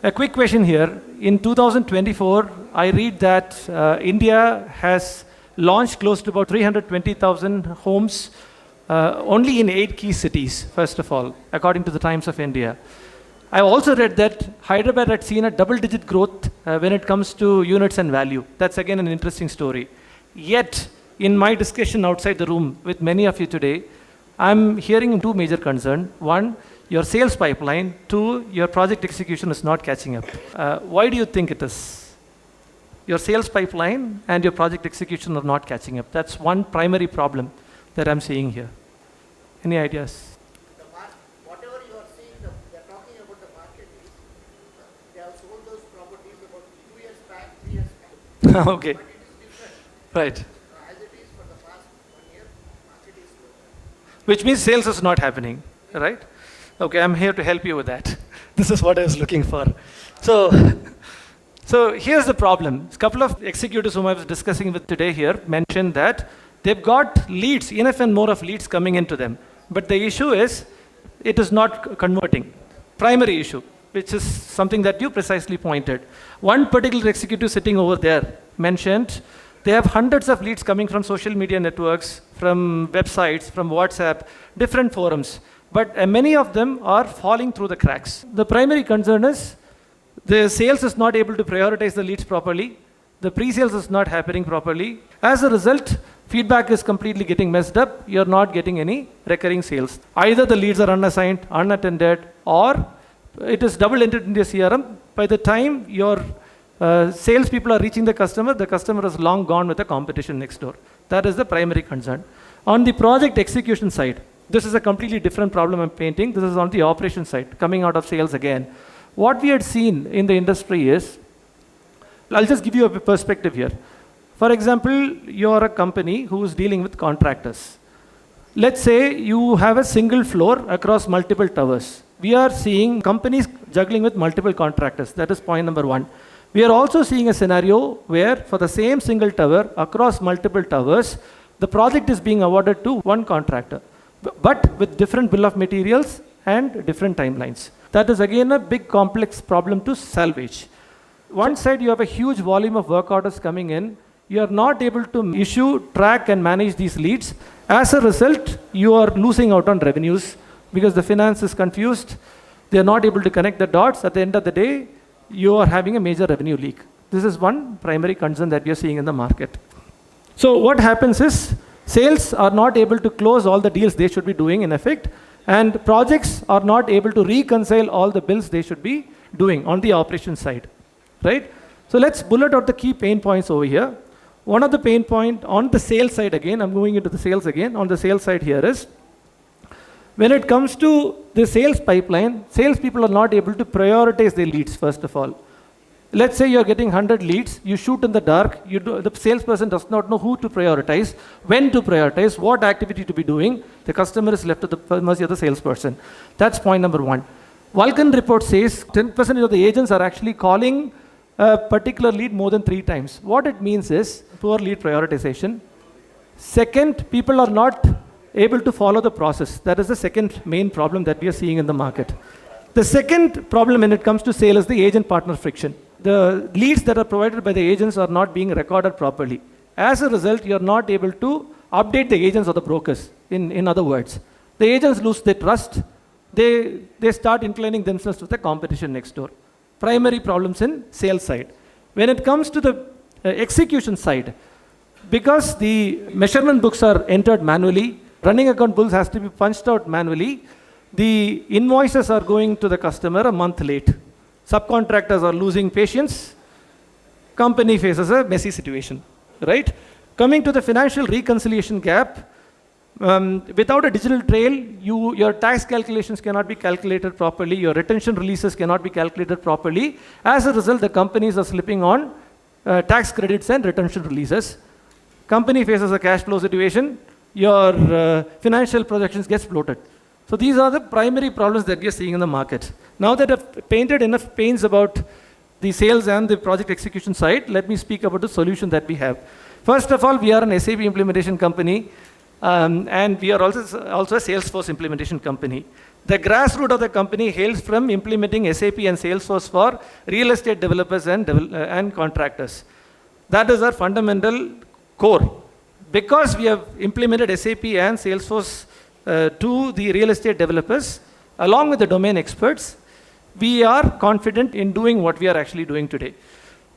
A quick question here. In 2024, I read that India has launched close to about 320,000 homes only in 8 key cities, first of all, according to the Times of India. I've also read that Hyderabad had seen a double-digit growth when it comes to units and value. That's again an interesting story. Yet, in my discussion outside the room with many of you today, I'm hearing 2 major concerns. 1, your sales pipeline. 2, your project execution is not catching up. Why do you think it is? Your sales pipeline and your project execution are not catching up. That's one primary problem that I'm seeing here. Any ideas? Whatever you are seeing, they're talking about the market is, they have sold those properties about 2 years back, 3 years back. Okay. But it is different. Right. As it is for the past 1 year, market is low. Which means sales is not happening, right? Okay, I'm here to help you with that. This is what I was looking for. So here's the problem. A couple of executives whom I was discussing with today here mentioned that they've got leads, enough and more of leads coming into them. But the issue is, it is not converting. Primary issue, which is something that you precisely pointed. One particular executive sitting over there mentioned they have hundreds of leads coming from social media networks, from websites, from WhatsApp, different forums. But many of them are falling through the cracks. The primary concern is the sales is not able to prioritize the leads properly. The pre-sales is not happening properly. As a result, feedback is completely getting messed up. You're not getting any recurring sales. Either the leads are unassigned, unattended, or it is double entered into a CRM. By the time your sales people are reaching the customer is long gone with the competition next door. That is the primary concern. On the project execution side, this is a completely different problem I'm painting. This is on the operation side, coming out of sales again. What we had seen in the industry is, I'll just give you a perspective here. For example, you're a company who is dealing with contractors. Let's say you have a single floor across multiple towers. We are seeing companies juggling with multiple contractors. That is point number 1. We are also seeing a scenario where for the same single tower across multiple towers, the project is being awarded to one contractor, but with different bill of materials and different timelines. That is again a big complex problem to salvage. One side you have a huge volume of work orders coming in. You are not able to issue, track and manage these leads. As a result, you are losing out on revenues because the finance is confused. They are not able to connect the dots. At the end of the day, you are having a major revenue leak. This is one primary concern that we are seeing in the market. So what happens is, sales are not able to close all the deals they should be doing in effect, and projects are not able to reconcile all the bills they should be doing on the operations side, right? So let's bullet out the key pain points over here. One of the pain point on the sales side again, I'm going into the sales again, on the sales side here is, when it comes to the sales pipeline, salespeople are not able to prioritize their leads, first of all. Let's say you're getting 100 leads, you shoot in the dark, the salesperson does not know who to prioritize, when to prioritize, what activity to be doing. The customer is left to the mercy of the salesperson. That's point number 1. Vulcan report says 10% of the agents are actually calling a particular lead more than 3 times. What it means is poor lead prioritization. Second, people are not able to follow the process. That is the second main problem that we are seeing in the market. The second problem when it comes to sale is the agent-partner friction. The leads that are provided by the agents are not being recorded properly. As a result, you are not able to update the agents or the brokers. In other words, the agents lose their trust. They start inclining themselves to the competition next door. Primary problems in sales side. When it comes to the execution side, because the measurement books are entered manually, running account bills has to be punched out manually, the invoices are going to the customer a month late. Subcontractors are losing patience. Company faces a messy situation, right? Coming to the financial reconciliation gap, without a digital trail, your tax calculations cannot be calculated properly, your retention releases cannot be calculated properly. As a result, the companies are slipping on tax credits and retention releases. Company faces a cash flow situation, your financial projections gets bloated. So these are the primary problems that we are seeing in the market. Now that I've painted enough pains about the sales and the project execution side, let me speak about the solution that we have. First of all, we are an SAP implementation company. And we are also a Salesforce implementation company. The grassroots of the company hails from implementing SAP and Salesforce for real estate developers and contractors. That is our fundamental core. Because we have implemented SAP and Salesforce to the real estate developers, along with the domain experts, we are confident in doing what we are actually doing today.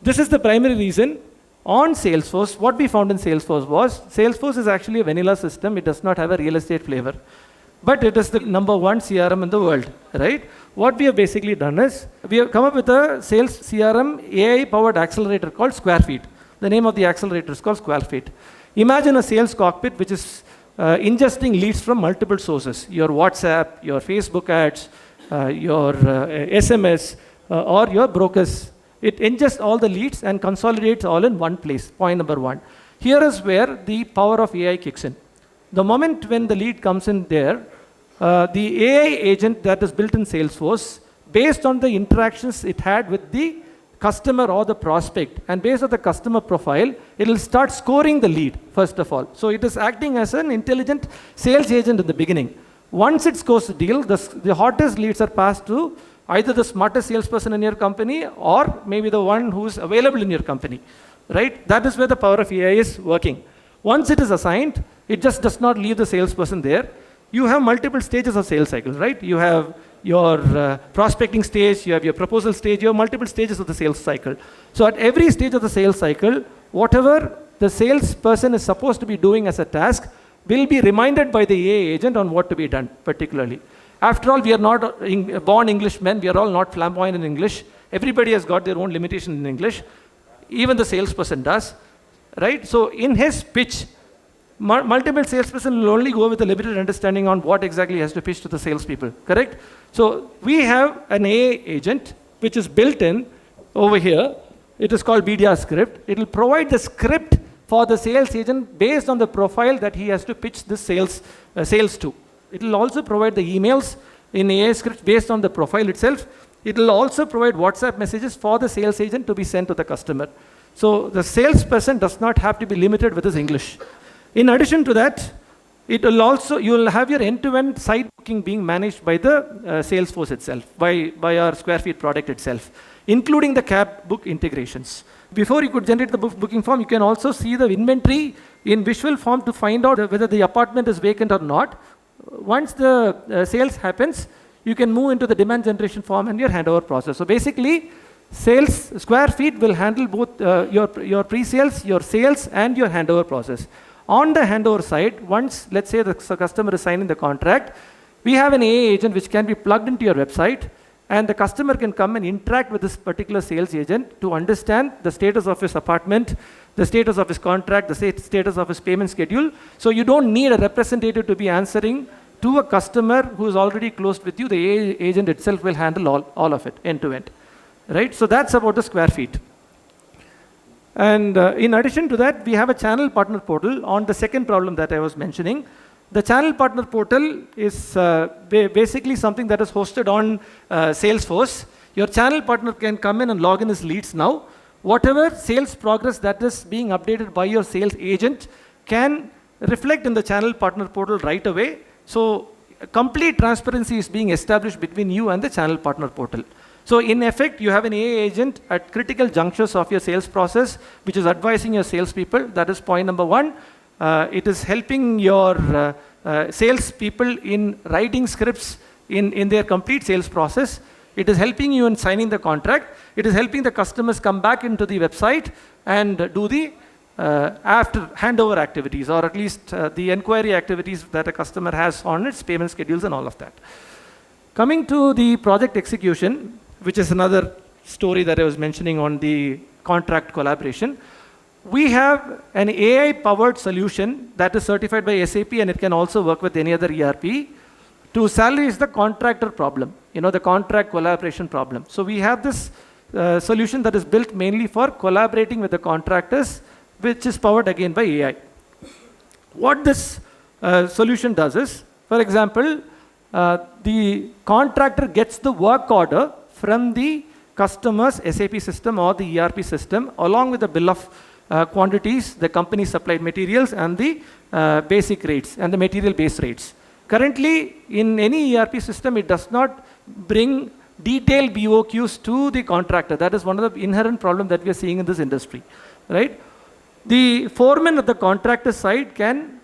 This is the primary reason on Salesforce. What we found in Salesforce was, Salesforce is actually a vanilla system. It does not have a real estate flavor. But it is the #1 CRM in the world, right? What we have basically done is, we have come up with a sales CRM AI-powered accelerator called SquareFeet. The name of the accelerator is called SquareFeet. Imagine a sales cockpit which is ingesting leads from multiple sources: your WhatsApp, your Facebook ads, your SMS, or your brokers. It ingests all the leads and consolidates all in one place, point number one. Here is where the power of AI kicks in. The moment when the lead comes in there, the AI agent that is built in Salesforce, based on the interactions it had with the customer or the prospect, and based on the customer profile, it will start scoring the lead, first of all. So it is acting as an intelligent sales agent in the beginning. Once it scores the deal, the hottest leads are passed to either the smartest salesperson in your company or maybe the one who is available in your company, right? That is where the power of AI is working. Once it is assigned, it just does not leave the salesperson there. You have multiple stages of sales cycles, right? You have your prospecting stage, you have your proposal stage, you have multiple stages of the sales cycle. So at every stage of the sales cycle, whatever the salesperson is supposed to be doing as a task will be reminded by the AI agent on what to be done, particularly. After all, we are not born Englishmen, we are all not flamboyant in English. Everybody has got their own limitation in English. Even the salesperson does, right? So in his pitch, multiple salesperson will only go with a limited understanding on what exactly he has to pitch to the salespeople, correct? So we have an AI agent which is built in over here. It is called BDR script. It will provide the script for the sales agent based on the profile that he has to pitch this sales to. It will also provide the emails in AI script based on the profile itself. It will also provide WhatsApp messages for the sales agent to be sent to the customer. So the salesperson does not have to be limited with his English. In addition to that, it will also, you will have your end-to-end site booking being managed by the Salesforce itself, by our SquareFeet product itself, including the cab book integrations. Before you could generate the booking form, you can also see the inventory in visual form to find out whether the apartment is vacant or not. Once the sales happens, you can move into the demand generation form and your handover process. So basically, SquareFeet will handle both your pre-sales, your sales, and your handover process. On the handover side, once, let's say the customer is signing the contract, we have an AI agent which can be plugged into your website, and the customer can come and interact with this particular sales agent to understand the status of his apartment, the status of his contract, the status of his payment schedule. So you don't need a representative to be answering to a customer who is already closed with you. The AI agent itself will handle all of it, end to end. Right? So that's about the SquareFeet. And in addition to that, we have a channel partner portal on the second problem that I was mentioning. The channel partner portal is basically something that is hosted on Salesforce. Your channel partner can come in and log in his leads now. Whatever sales progress that is being updated by your sales agent can reflect in the channel partner portal right away. So complete transparency is being established between you and the channel partner portal. So in effect, you have an AI agent at critical junctures of your sales process, which is advising your salespeople. That is point number one. It is helping your salespeople in writing scripts in their complete sales process. It is helping you in signing the contract. It is helping the customers come back into the website and do the after handover activities, or at least the inquiry activities that a customer has on its payment schedules and all of that. Coming to the project execution, which is another story that I was mentioning on the contract collaboration. We have an AI-powered solution that is certified by SAP, and it can also work with any other ERP to salvage the contractor problem, the contract collaboration problem. So we have this solution that is built mainly for collaborating with the contractors, which is powered again by AI. What this solution does is, for example, the contractor gets the work order from the customer's SAP system or the ERP system along with the bill of quantities, the company supplied materials, and the basic rates and the material base rates. Currently, in any ERP system, it does not bring detailed BOQs to the contractor. That is one of the inherent problems that we are seeing in this industry, right? The foreman at the contractor side can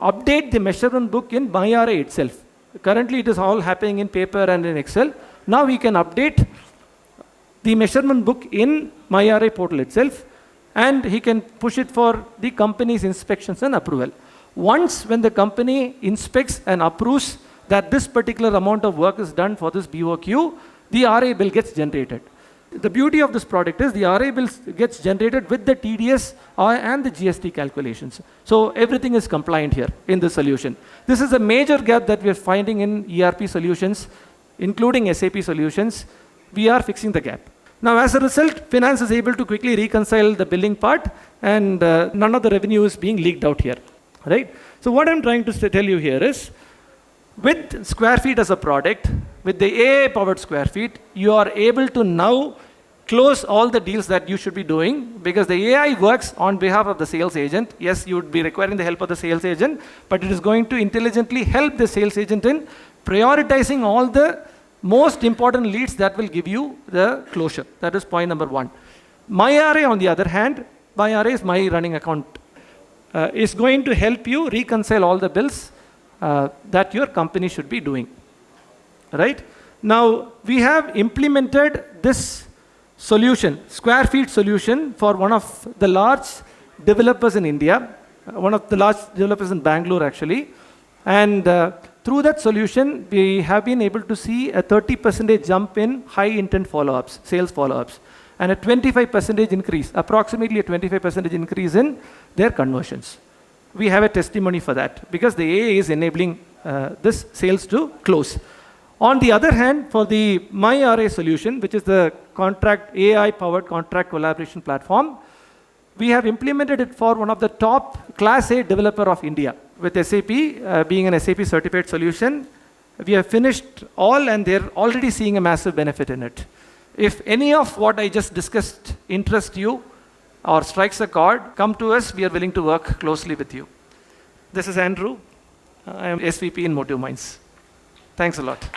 update the measurement book in MyRA itself. Currently, it is all happening in paper and in Excel. Now we can update the measurement book in MyRA portal itself, and he can push it for the company's inspections and approval. Once when the company inspects and approves that this particular amount of work is done for this BOQ, the RA bill gets generated. The beauty of this product is the RA bill gets generated with the TDS and the GST calculations. So everything is compliant here in this solution. This is a major gap that we are finding in ERP solutions, including SAP solutions. We are fixing the gap. Now, as a result, finance is able to quickly reconcile the billing part, and none of the revenue is being leaked out here, right? So what I'm trying to tell you here is, with Square Feet as a product, with the AI-powered Square Feet, you are able to now close all the deals that you should be doing, because the AI works on behalf of the sales agent. Yes, you would be requiring the help of the sales agent, but it is going to intelligently help the sales agent in prioritizing all the most important leads that will give you the closure. That is point number one. MyRA, on the other hand, MyRA is my running account, is going to help you reconcile all the bills that your company should be doing, right? Now, we have implemented this solution, Square Feet solution, for one of the large developers in India, one of the large developers in Bangalore actually, and through that solution, we have been able to see a 30% jump in high intent follow-ups, sales follow-ups, and a 25% increase, approximately a 25% increase in their conversions. We have a testimony for that, because the AI is enabling this sales to close. On the other hand, for the MyRA solution, which is the AI-powered contract collaboration platform, we have implemented it for one of the top Class A developer of India. With SAP being an SAP certified solution, we have finished all, and they're already seeing a massive benefit in it. If any of what I just discussed interests you or strikes a chord, come to us. We are willing to work closely with you. This is Andrew. I am SVP in Motive Minds. Thanks a lot.